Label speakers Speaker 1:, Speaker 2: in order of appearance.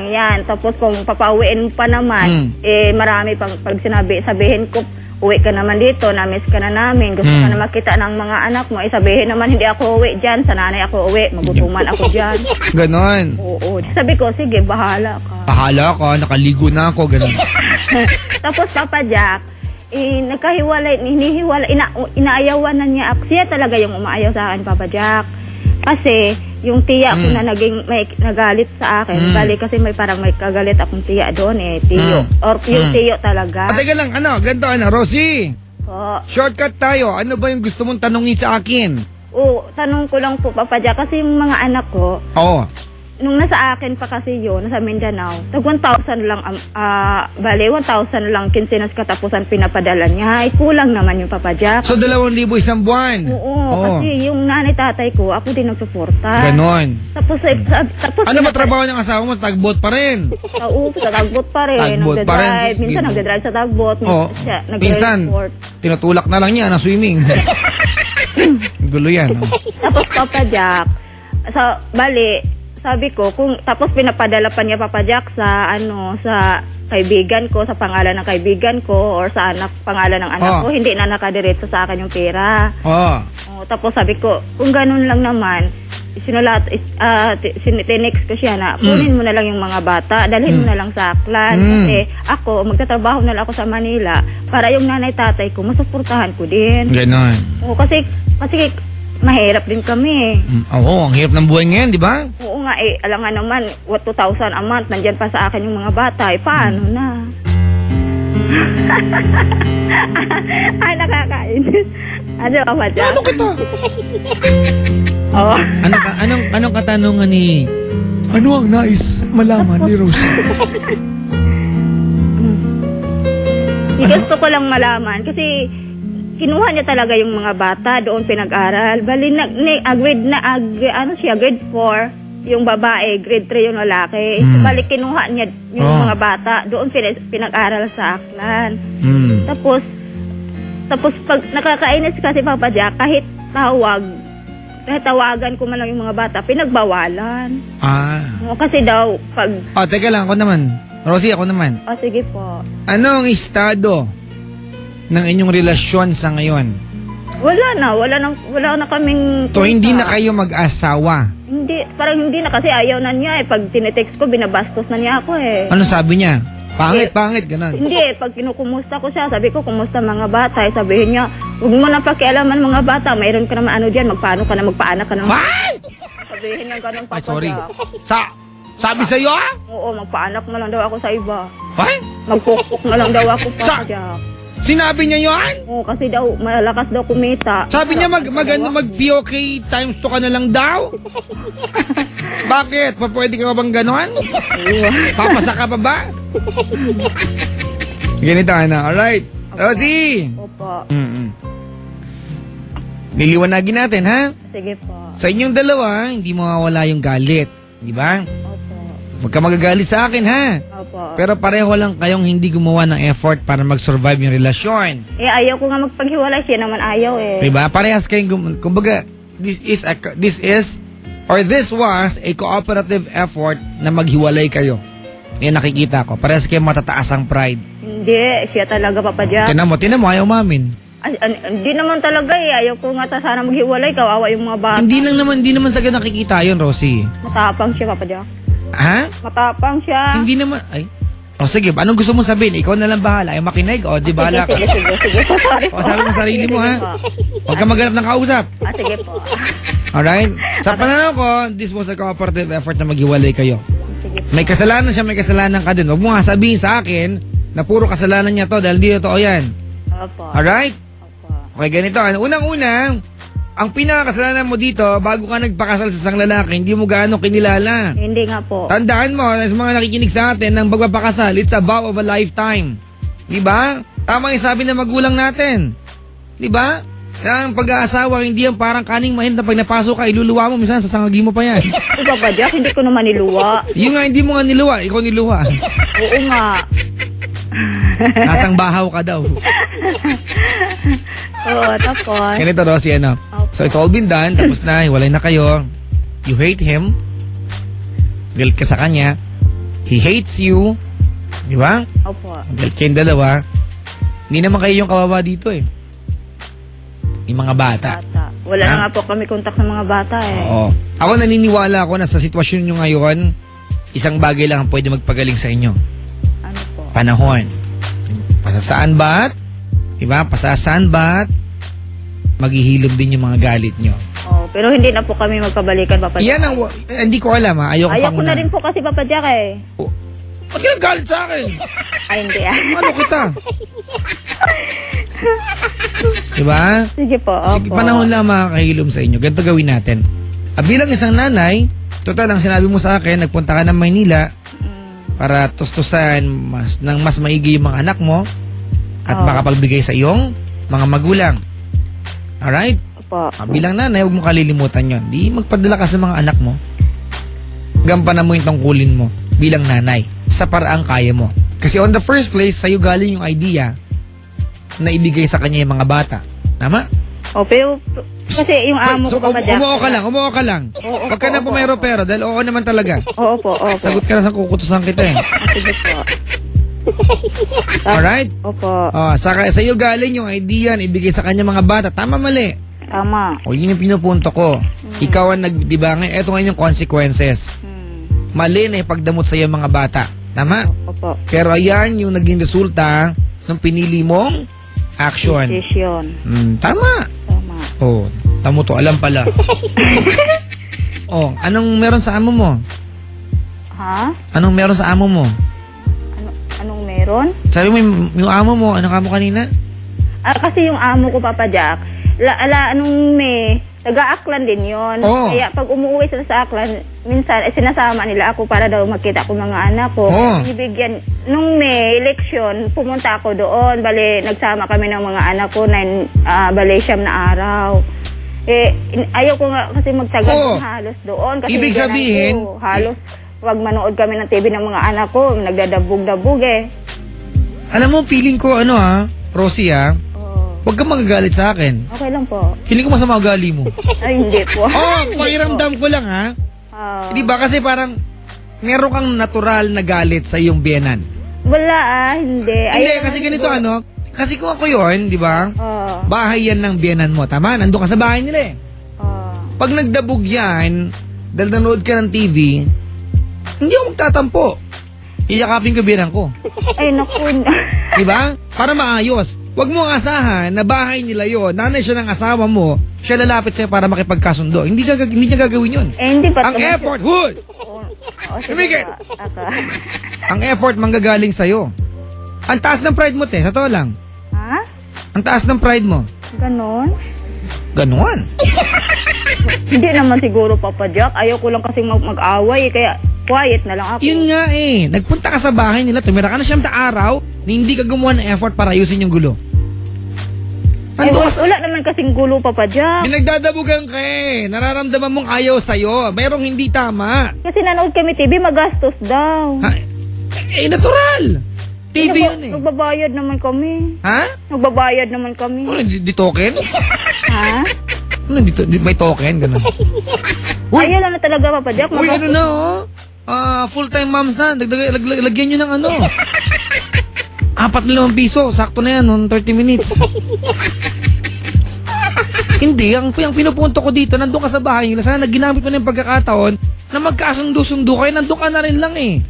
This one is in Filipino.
Speaker 1: yan. Tapos kung papauwiin mo pa naman, marami pang pag sabihin ko, uwi ka naman dito, na-miss ka na namin, gusto ka na makita ng mga anak mo, sabihin naman hindi ako uwi dyan, sa nanay ako uwi, magutuman ako dyan.
Speaker 2: Ganon.
Speaker 1: Oo. Sabi ko, sige, bahala ka.
Speaker 2: Bahala ka, nakaligo na ako, ganon.
Speaker 1: Tapos Papa Jack, inaayawan na niya ako. Siya talaga yung umaayaw sa akin, Papa Jack. Kasi, yung tiya ko na may nagalit sa akin, bali kasi may kagalit akong tiya doon tiyo. Or yung tiyo talaga.
Speaker 2: Teka lang, ganito, Rosie. Shortcut tayo. Ano ba yung gusto mong tanungin sa akin?
Speaker 1: Tanong ko lang po, Papa Jack, kasi yung mga anak ko, nung nasa akin pa kasi yun, nasa Mindanao, tag 1,000 lang, bali, 1,000 lang kinsinas katapusan pinapadala niya. Ay, kulang naman yung Papa Jack.
Speaker 2: So, 2,000 isang buwan?
Speaker 1: Oo, kasi yung nanay-tatay ko, ako din nagsuporta.
Speaker 2: Ganon.
Speaker 1: Tapos
Speaker 2: ano ba trabaho ng asawa mo? Tagbot pa rin?
Speaker 1: Sa tagbot pa rin.
Speaker 2: Tagbot pa rin.
Speaker 1: Minsan nagdadrive sa tagbot.
Speaker 2: Minsan, tinutulak na lang niya na swimming. Gulo yan.
Speaker 1: Tapos Papa Jack, bali, sabi ko, tapos pinapadala pa niya Papa Jack sa kaibigan ko, sa pangalan ng kaibigan ko, or sa pangalan ng anak ko, hindi na nakadiretso sa akin yung pera. Tapos sabi ko, kung ganun lang naman, tinext ko siya na, kunin mo na lang yung mga bata, dalhin mo na lang sa Aklan. Kasi ako, magtatrabaho na lang ako sa Manila, para yung nanay-tatay ko, masuportahan ko din.
Speaker 2: Ganon.
Speaker 1: Kasi mahirap din kami.
Speaker 2: Ang hirap ng buhay ngayon, di ba?
Speaker 1: Oo nga, alam nga naman, 2,000 a month, nandyan pa sa akin yung mga bata, paano na? Nakakainis. Ano ba dyan?
Speaker 2: Ano kita? Anong katanungan ni... Ano ang nais malaman ni Rosie?
Speaker 1: Gusto ko lang malaman, kasi kinuha niya talaga yung mga bata, doon pinag-aral. Bali, grade 4, yung babae, grade 3 yung lalaki. Bali, kinuha niya yung mga bata, doon pinag-aral sa Aklan. Tapos pag nakakainis kasi Papa Jack, kahit tawagan ko man lang yung mga bata, pinagbawalan. Kasi daw, pag...
Speaker 2: teka lang, ako naman. Rosie, ako naman.
Speaker 1: Sige po.
Speaker 2: Ano ang estado ng inyong relasyon sa ngayon?
Speaker 1: Wala na kaming...
Speaker 2: So, hindi na kayo mag-asawa?
Speaker 1: Hindi, parang hindi na kasi ayaw na niya Pag tinetext ko, binabastos na niya ako
Speaker 2: Ano sabi niya? Pangit, ganun.
Speaker 1: Hindi, pag kinukumusta ko siya, sabi ko, kumusta mga bata? Sabihin niya, huwag mo na pakialaman mga bata, mayroon ka naman dyan, magpaanak ka naman.
Speaker 2: What?
Speaker 1: Sabihin niya ganun, Papa
Speaker 2: sorry.
Speaker 1: Jack.
Speaker 2: Sabi sa'yo,
Speaker 1: Oo, magpaanak na lang daw ako sa iba.
Speaker 2: What?
Speaker 1: Magpukpuk na lang daw ako, Papa Jack.
Speaker 2: Sinabi niya yun?
Speaker 1: Oo, kasi daw, malakas daw kumita.
Speaker 2: Sabi niya mag-POK times 2 ka na lang daw? Bakit? Pwede ka bang ganon? Papasa ka pa ba? Ganito, alright. Rosie!
Speaker 1: Opo.
Speaker 2: Liliwanagin natin, ha?
Speaker 1: Sige po.
Speaker 2: Sa inyong dalawa, hindi mawawala yung galit. Di ba? Huwag ka magagalit sa akin, ha?
Speaker 1: Opo.
Speaker 2: Pero pareho lang kayong hindi gumawa ng effort para mag-survive yung relasyon.
Speaker 1: Ayaw ko nga magpaghiwalay, siya naman ayaw
Speaker 2: Diba? Parehas kayong kumbaga, this was a cooperative effort na maghiwalay kayo. Yan nakikita ko. Parehas kayong matataas ang pride.
Speaker 1: Hindi, siya talaga, Papa Jack.
Speaker 2: Tinan mo, ayaw mamin.
Speaker 1: Hindi naman talaga Ayaw ko nga sana maghiwalay, kawawa yung mga bata.
Speaker 2: Hindi naman sagad nakikita yun, Rosie.
Speaker 1: Matapang siya, Papa Jack.
Speaker 2: Ha?
Speaker 1: Matapang siya.
Speaker 2: Hindi naman, sige, anong gusto mong sabihin? Ikaw na lang bahala. Ay makinig, di bahala ka.
Speaker 1: Sige. Sorry po.
Speaker 2: Sabi mo sarili mo, ha? Huwag ka maghanap ng kausap.
Speaker 1: Sige po.
Speaker 2: Alright? Sa pananaw ko, this was a cooperative effort na maghiwalay kayo.
Speaker 1: Sige po.
Speaker 2: May kasalanan siya, may kasalanan ka din. Huwag mo nga sabihin sa akin na puro kasalanan niya to dahil di totoo yan.
Speaker 1: Opo.
Speaker 2: Alright?
Speaker 1: Opo.
Speaker 2: Okay, ganito. Unang-unang, ang pinakakasalanan mo dito, bago ka nagpakasal sa isang lalaki, hindi mo gaano kinilala.
Speaker 1: Hindi nga po.
Speaker 2: Tandaan mo, sa mga nakikinig sa atin, ng pagpapakasal, it's a vow of a lifetime. Diba? Tama yung sabi ng magulang natin. Diba? Ang pag-aasawa, hindi yan parang kaning mahin na pag napasok ka, iluluwa mo, minsan sasangagi mo pa yan.
Speaker 1: Papa Jack, hindi ko naman niluwa.
Speaker 2: Yung nga, hindi mo nga niluwa, ikaw niluwa.
Speaker 1: Oo nga.
Speaker 2: Nasang bahaw ka daw.
Speaker 1: Oo, tapos.
Speaker 2: Ganito, Rosie, So, it's all been done. Tapos na, hiwalay na kayo. You hate him. Galit ka sa kanya. He hates you. Di ba?
Speaker 1: Opo.
Speaker 2: Dahil kayong dalawa, hindi naman kayo yung kawawa dito eh. Yung mga bata.
Speaker 1: Wala na nga po kami kontak sa mga bata eh.
Speaker 2: Oo. Ako naniniwala ako na sa sitwasyon nyo ngayon, isang bagay lang ang pwede magpagaling sa inyo.
Speaker 1: Ano po?
Speaker 2: Panahon. Pasasaan ba't? Diba? Pasasaan ba't? Maghihilom din yung mga galit nyo.
Speaker 1: Oh, pero hindi na po kami magkabalikan, Papa Jack.
Speaker 2: Yan ang, hindi ko alam ha. Ayoko
Speaker 1: Ayaw
Speaker 2: pang
Speaker 1: ko na rin po kasi, Papa Jack eh.
Speaker 2: Ba't ka nagalit sa akin?
Speaker 1: Ay, hindi ah.
Speaker 2: Ano kita? Diba?
Speaker 1: Sige po, opo.
Speaker 2: Sige, panahon lang makakahilom sa inyo. Ganito gawin natin. Bilang isang nanay, total ang sinabi mo sa akin, nagpunta ka ng Maynila para tustusan ng mas maigi yung mga anak mo at makapagbigay sa iyong mga magulang. Alright?
Speaker 1: Opo.
Speaker 2: Bilang nanay, huwag mo kalilimutan yon. Di magpadala ka sa mga anak mo. Gampanan mo yung tungkulin mo bilang nanay sa paraang kaya mo. Kasi on the first place, sa'yo galing yung idea na ibigay sa kanya yung mga bata. Tama?
Speaker 1: O, pero kasi yung amo ko, Papa Jack.
Speaker 2: Umuo ka lang. Huwag ka na pumayro-pero dahil oo naman talaga.
Speaker 1: Oo po.
Speaker 2: Sagot ka na sa kukutusan kita eh.
Speaker 1: Sige po.
Speaker 2: Alright?
Speaker 1: Opo.
Speaker 2: Sa iyo galing yung idea na ibigay sa kanya mga bata. Tama, mali.
Speaker 1: Tama.
Speaker 2: O yun yung pinupunto ko. Ikaw ang di ba ngayon, eto ngayon yung consequences. Mali na ipagdamot sa iyo mga bata. Tama?
Speaker 1: Opo.
Speaker 2: Pero ayan yung naging resulta ng pinili mong action.
Speaker 1: Decision.
Speaker 2: Tama.
Speaker 1: Tama.
Speaker 2: Oh, tamo to. Alam pala. Oh, anong meron sa amo mo?
Speaker 1: Ha?
Speaker 2: Anong meron sa amo mo?
Speaker 1: Anong meron?
Speaker 2: Sabi mo yung amo mo, ano ka mo kanina?
Speaker 1: Kasi yung amo ko, Papa Jack, anong May, taga-Aklan din yon.
Speaker 2: Oo.
Speaker 1: Kaya pag umuwi sila sa Aklan, minsan sinasama nila ako para daw magkita ko mga anak ko.
Speaker 2: Oo.
Speaker 1: Ibigyan, nung May election, pumunta ako doon. Bale, nagsama kami ng mga anak ko, bale, 9 na araw. Ayaw ko nga kasi magtagal
Speaker 2: Oo.
Speaker 1: halos doon. Kasi
Speaker 2: Ibig sabihin,
Speaker 1: halos wag manood kami ng TV ng mga anak ko. Nagdadabog-dabog eh.
Speaker 2: alam mo, feeling ko, Rosie huwag kang magagalit sa akin.
Speaker 1: Okay lang po.
Speaker 2: Feeling ko masama ugali mo.
Speaker 1: Ay, hindi po.
Speaker 2: Pakiramdam ko lang Di ba kasi parang meron kang natural na galit sa iyong biyenan.
Speaker 1: Wala hindi.
Speaker 2: Hindi, kasi ganito kasi kung ako yun, di ba? Bahay yan ng biyenan mo, tama? Nandun ka sa bahay nila eh. Pag nagdabog yan, dahil nanood ka ng TV, hindi ako magtatampo. Iyakapin ko biyenan ko.
Speaker 1: Ay, naku.
Speaker 2: Di ba? Para maayos. Huwag mo asahan na bahay nila yon. Nanay siya ng asawa mo, siya lalapit sa'yo para makipagkasundo. Hindi niya gagawin yun.
Speaker 1: Hindi pa.
Speaker 2: Ang effort, hood! Tumigil! Ang effort manggagaling sa'yo. Ang taas ng pride mo, te. Sa to lang.
Speaker 1: Ha?
Speaker 2: Ang taas ng pride mo.
Speaker 1: Ganon?
Speaker 2: Ganon.
Speaker 1: Hindi naman siguro, Papa Jack. Ayaw ko lang kasing mag-away. Kaya quiet na lang ako.
Speaker 2: Yun nga eh. Nagpunta ka sa bahay nila, tumira ka na 7 araw, na hindi ka gumawa ng effort para ayusin yung gulo.
Speaker 1: Wala naman kasing gulo, Papa Jack.
Speaker 2: Pinagdadabugan ka eh. Nararamdaman mong ayaw sa'yo. Mayroong hindi tama.
Speaker 1: Kasi nanood kami TV, magastos daw.
Speaker 2: Natural. TV yun eh.
Speaker 1: Nagbabayad naman kami.
Speaker 2: Ha?
Speaker 1: Nagbabayad naman kami.
Speaker 2: Ano, di token?
Speaker 1: Ha?
Speaker 2: Ano, may token? Ganun.
Speaker 1: Ayaw lang na talaga, Papa Jack.
Speaker 2: Uy, ano na full-time moms na. Lagyan nyo ng 4 piso. Sakto na yan, 30 minutes. Hindi, ang pinupunto ko dito, nandun ka sa bahay nila. Sana ginamit mo na yung pagkakataon na magkasundo-sundo kayo. Nandun ka na rin lang eh.